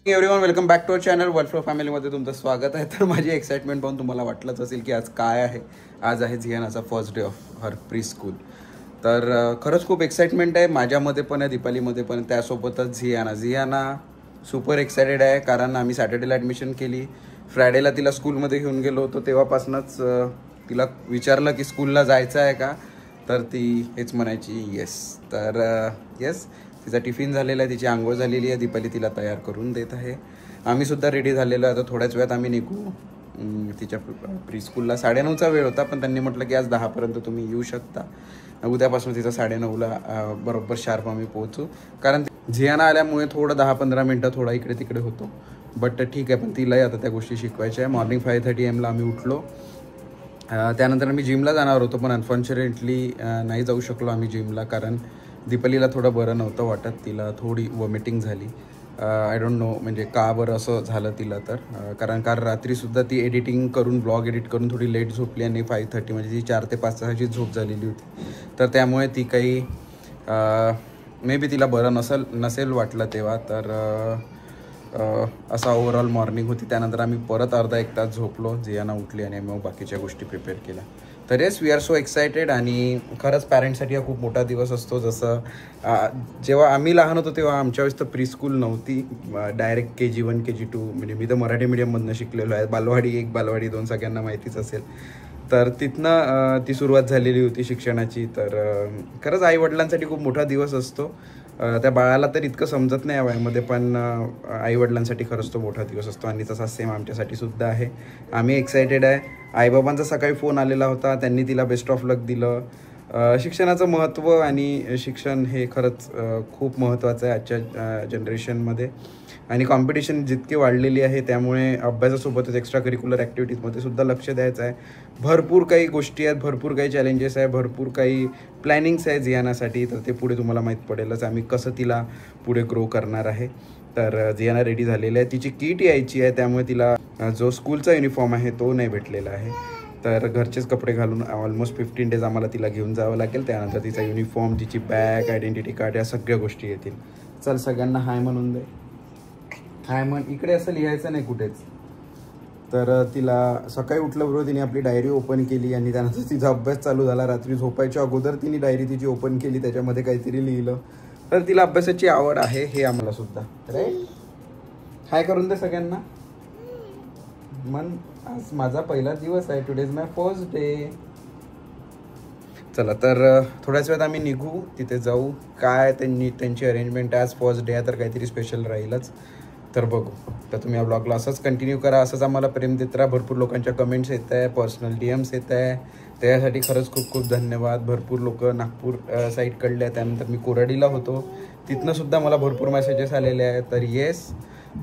Everyone welcome back to our channel world flow फॅमिलीमध्ये तुमचं स्वागत आहे. तर माझी एक्साइटमेंट पाहून तुम्हाला वाटलंच असेल की आज काय आहे. आज आहे झियानाचा first day of her pre school. तर खरंच खूप एक्साइटमेंट आहे माझ्यामध्ये पण आहे, दीपालीमध्ये पण. त्यासोबतच झियाना सुपर एक्सायटेड आहे कारण आम्ही सॅटर्डेला ॲडमिशन केली. फ्रायडेला तिला स्कूलमध्ये घेऊन गेलो होतो, तेव्हापासूनच तिला विचारलं की स्कूलला जायचं आहे का, तर ती हेच म्हणायची येस. तर येस, तिचा टिफिन झालेला आहे, तिची आंघोळ झालेली आहे, दीपाली तिला तयार करून देत आहे. आम्हीसुद्धा रेडी झालेलो आहे. आता थोड्याच वेळात आम्ही निघू. तिच्या प्री स्कूलला 9:30चा वेळ होता, पण त्यांनी म्हटलं की आज 10पर्यंत तुम्ही येऊ शकता. उद्यापासून तिचा 9:30ला बरोबर शार्प आम्ही पोहोचू. कारण झियाना आल्यामुळे थोडं 10-15 मिनटं थोडा इकडे तिकडे होतो, बट ठीक आहे. पण तिलाही आता त्या गोष्टी शिकवायच्या आहे. मॉर्निंग 5:30 AM आम्ही उठलो. त्यानंतर आम्ही जिमला जाणार होतो, पण अनफॉर्च्युनेटली नाही जाऊ शकलो आम्ही जिमला, कारण दीपालीला थोडं बरं नव्हतं वाटत. तिला थोडी वॉमिटिंग झाली. आय डोंट नो म्हणजे का बरं असं झालं तिला. तर कारण काल रात्रीसुद्धा ती एडिटिंग करून ब्लॉग एडिट करून थोडी लेट झोपली आणि 5:30 म्हणजे ती 4 ते 5 तासाची झोप झालेली होती. तर त्यामुळे ती काही मे बी तिला बरं नसेल वाटलं तेव्हा. तर असा ओव्हरऑल मॉर्निंग होती. त्यानंतर आम्ही परत अर्धा एक तास झोपलो. झियाना उठली आणि मग बाकीच्या गोष्टी प्रिपेअर केल्या. तर yes, we are so excited. आणि खरंच पॅरेंट्ससाठी हा खूप मोठा दिवस असतो. जसं जेव्हा आम्ही लहान होतो तेव्हा आमच्या वेळेस तर प्री स्कूल नव्हती, डायरेक्ट KG1 KG2. म्हणजे मी तर मराठी मीडियममधनं शिकलेलो आहे. बालवाडी 1 बालवाडी 2 सगळ्यांना माहितीच असेल. तर तिथनं ती सुरुवात झालेली होती शिक्षणाची. तर खरंच आईवडिलांसाठी खूप मोठा दिवस असतो. त्या बाळाला तर इतकं समजत नाही या वयामध्ये, पण आईवडिलांसाठी खरंच तो मोठा दिवस असतो. आणि तसा सेम आमच्यासाठी सुद्धा आहे. आम्ही एक्सायटेड आहे. आईबाबांचा सकाळी फोन आलेला होता, त्यांनी तिला बेस्ट ऑफ लक दिलं. शिक्षणाचं महत्त्व आणि शिक्षण हे खरंच खूप महत्त्वाचं आहे आजच्या जनरेशनमध्ये. आणि कॉम्पिटिशन जितकी वाढलेली आहे त्यामुळे अभ्यासासोबतच एक्स्ट्रा करिक्युलर ॲक्टिव्हिटीजमध्ये सुद्धा लक्ष द्यायचं आहे. भरपूर काही गोष्टी आहेत, भरपूर काही चॅलेंजेस आहे, भरपूर काही प्लॅनिंग्स आहे झियानासाठी. तर ते पुढे तुम्हाला माहीत पडेलच आम्ही कसं तिला पुढे ग्रो करणार आहे. तर झियाना रेडी झालेली आहे. तिची किट यायची आहे, त्यामुळे तिला जो स्कूलचा युनिफॉर्म आहे तो नाही भेटलेला आहे. तर घरचेच कपडे घालून ऑलमोस्ट 15 डेज आम्हाला तिला घेऊन जावं लागेल. त्यानंतर तिचा युनिफॉर्म, तिची बॅग, आयडेंटिटी कार्ड या सगळ्या गोष्टी येतील. चल सगळ्यांना हाय म्हणून दे. हाय म्हण. इकडे असं लिहायचं नाही कुठेच. तर तिला सकाळी उठल्याबरोबर तिने आपली डायरी ओपन केली आणि त्यानंतर तिचा अभ्यास चालू झाला. रात्री झोपायच्या अगोदर तिने डायरी तिची ओपन केली, त्याच्यामध्ये काहीतरी लिहिलं. तर तिला अभ्यासाची आवड आहे हे आम्हाला सुद्धा. राईट, हाय करून दे सगळ्यांना. मन आज माझा पहिला दिवस आहे. Today is my first day. चला, तर थोड्याच वेळात आम्ही निघू, तिथे जाऊ. काय त्यांची अरेंजमेंट आहे. आज फर्स्ट डे आहे तर काहीतरी स्पेशल राहीलच. तर बघू. तर तुम्ही या ब्लॉगला असंच कंटिन्यू करा, असंच आम्हाला प्रेम देत राहा. भरपूर लोकांच्या कमेंट्स येत आहे, पर्सनल DMs येत आहे, त्यासाठी खरंच खूप खूप धन्यवाद. भरपूर लोक नागपूर साईडकडले आहे. त्यानंतर मी कोराडीला होतो, तिथनंसुद्धा मला भरपूर मेसेजेस आलेले आहेत. तर येस,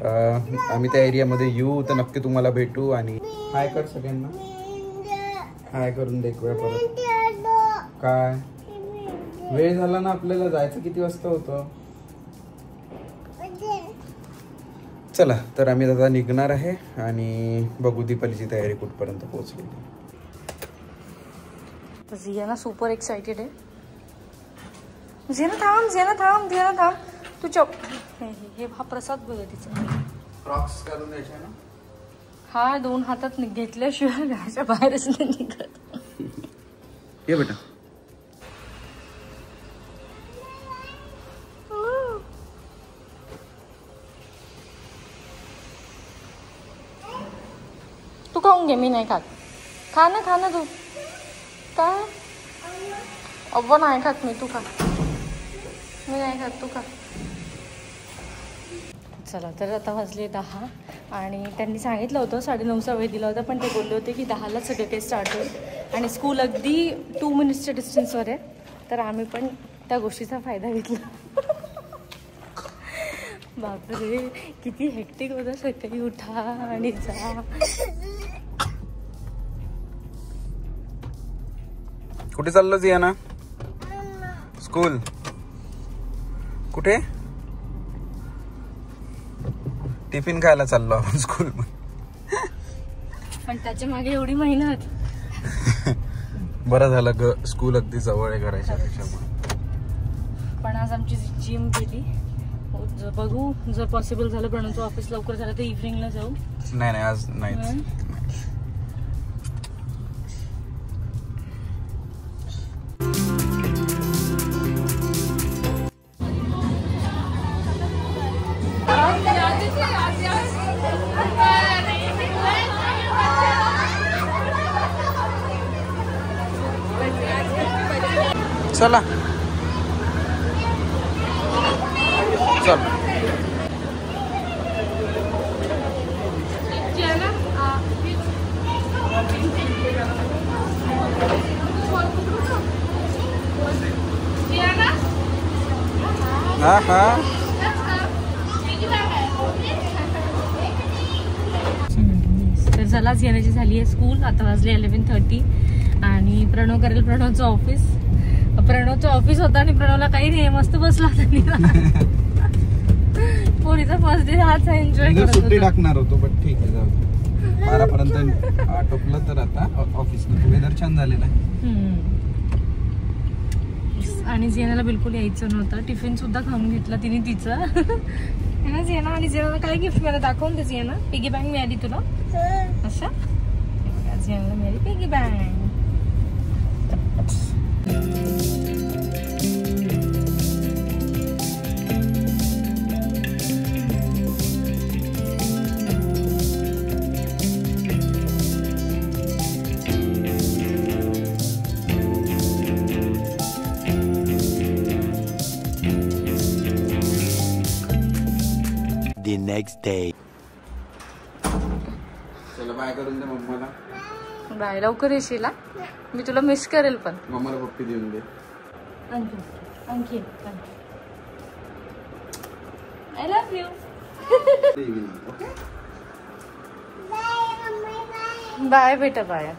आम्ही त्या एरियामध्ये येऊ तर नक्की तुम्हाला भेटू. आणि हाय कर सगळ्यांना. हाय करून दे वेळ परत. काय वेळ झाला ना आपल्याला जायचं. किती वाजता होतं. चला, तर आम्ही आता निघणार आहे आणि बघू दीपालीची तयारी कुठपर्यंत पोहोचली. झियाना सुपर एक्साइटेड आहे. झियाना थांब. तू हे हा प्रसाद बघ तिचा. क्रॉक्स करून द्यायचे ना. हा 2 हातात घेतल्याशिवाय घराच्या बाहेरच नाही निघत. ये बेटा. तू खाऊन घे, मी नाही खात. खा ना तू. काय अव्वा नाही खात मी, तू खा. मी नाही खात, तू खा. चला, तर आता वाजले 10 आणि त्यांनी सांगितलं होतं 9:30चा वेळ दिला होता, पण ते बोलले होते की 10ला सगळं काही स्टार्ट होईल आणि स्कूल अगदी 2 मिनिट्सच्या डिस्टन्सवर आहे. तर आम्ही पण त्या गोष्टीचा फायदा घेतला. बापरे, किती हेक्टिक होतं. सकाळी उठा आणि जा. कुठे चाललो झियाना. स्कूल कुठे. टिफिन खायला चाललो आपण स्कूल. पण त्याच्या मागे एवढी मेहनत. बरं झालं स्कूल अगदी जवळ आहे घराच्या त्याच्यामुळे. पण आज आमची जिम गेली. जर बघू, जर पॉसिबल झालं प्रणवचं ऑफिस लवकर झालं तर इव्हनिंगला जाऊ. नाही आज नाही. चला चल. हा तर चलाच येण्याची झाली आहे स्कूल. आता वाजले 11:30 आणि प्रणव करेल प्रणवचं ऑफिस. प्रणवचं ऑफिस होता आणि प्रणवला काही नाही, मस्त बसला होता. पोरीचा फर्स्ट डे हाच एन्जॉय करत सुट्टी टाकणार होतो बट ठीक आहे, जाऊ दे. 12 पर्यंत आटोपलं तर आता ऑफिसला वेदर छान झालेलं आहे. आणि जियानाला बिलकुल यायचं नव्हतं. टिफिन सुद्धा खाऊन घेतला तिने तिचं. ना जियाना, आणि जियानाला काय गिफ्ट मला दाखवून दे. जियाना पिगी बँक मिळाली तुला. असं जियानाला मिळाली piggy bank. The next day. चला बाय करून दे मम्माला. बाय, लवकर येशील. मी तुला मिस करेल पण. मम्माला पप्पी देऊन दे. आणखी आय लव्ह यू. बाय बेटा, बाय.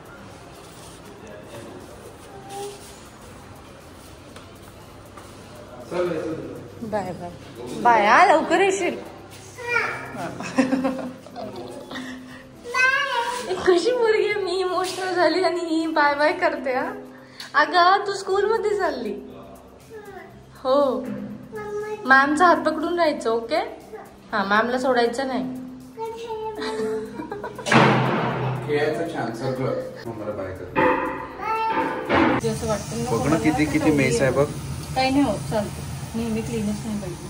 Bye bye bye. हा लवकर येशील. कशी मुलगी आहे, मी इमोशनल झाली आणि ही बाय बाय करते. हा अगं तू स्कूल मध्ये चालली. हो, मॅमचा हात पकडून राहायचं. ओके. हा, मॅमला सोडायचं नाही. खेळायचं छान सगळं. मम्माला बाय कर. असं वाटतं बघ ना किती किती मेस आहे बघ. काही नाही होत, चालतं. नेहमी क्लीनच नाही पाहिजे.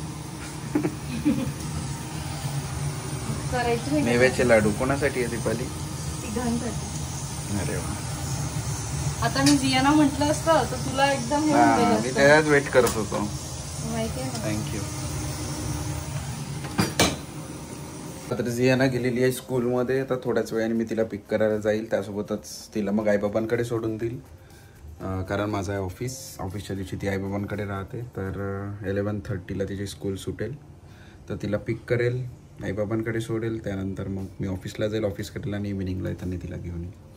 करायचं नाही. मेव्याचे लाडू कोणासाठी आहे दीपाली? तिघांसाठी. अरे वा. आता मी जियाना म्हटलं असतं तर तुला एकदम हे होऊन गेलं मी असतं. त्याच्यात वेट करत होतो. माहिती आहे ना. थँक्यू. आता जियाना गेलेली आहे स्कूलमध्ये. आता थोड्याच वेळाने मी तिला पिक करायला जाईल. त्यासोबतच तिला मग आईबाबांकडे सोडून देईल, कारण माझं आहे ऑफिसच्या दिवशी ती आईबाबांकडे राहते. तर 11:30ला तिची स्कूल सुटेल. तर तिला पिक करेल, आईबाबांकडे सोडेल. त्यानंतर मग मी ऑफिसला जाईल, ऑफिस करेल आणि इव्हिनिंगला येताना तिला घेऊन येईल.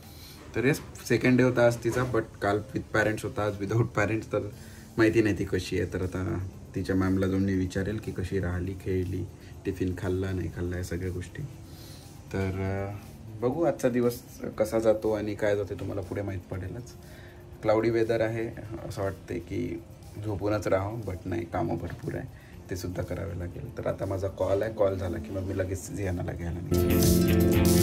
तर येस, सेकंड डे होता आज तिचा. बट काल विथ पॅरेंट्स होता, आज विदाऊट पॅरेंट्स. तर माहिती नाही ती कशी आहे. तर आता तिच्या मॅमला जाऊन मी विचारेल की कशी राहिली, खेळली, टिफिन खाल्ला नाही खाल्ला, या सगळ्या गोष्टी. तर बघू आजचा दिवस कसा जातो आणि काय जाते तुम्हाला पुढे माहीत पडेलच. क्लाउडी वेदर आहे, असं वाटते की झोपूनच राहावं. बट नाही, कामं भरपूर आहे, ते सुद्धा करावे लागेल. तर आता माझा कॉल आहे, कॉल झाला की मग मी लगेच जियानाला घ्यायला निघेन.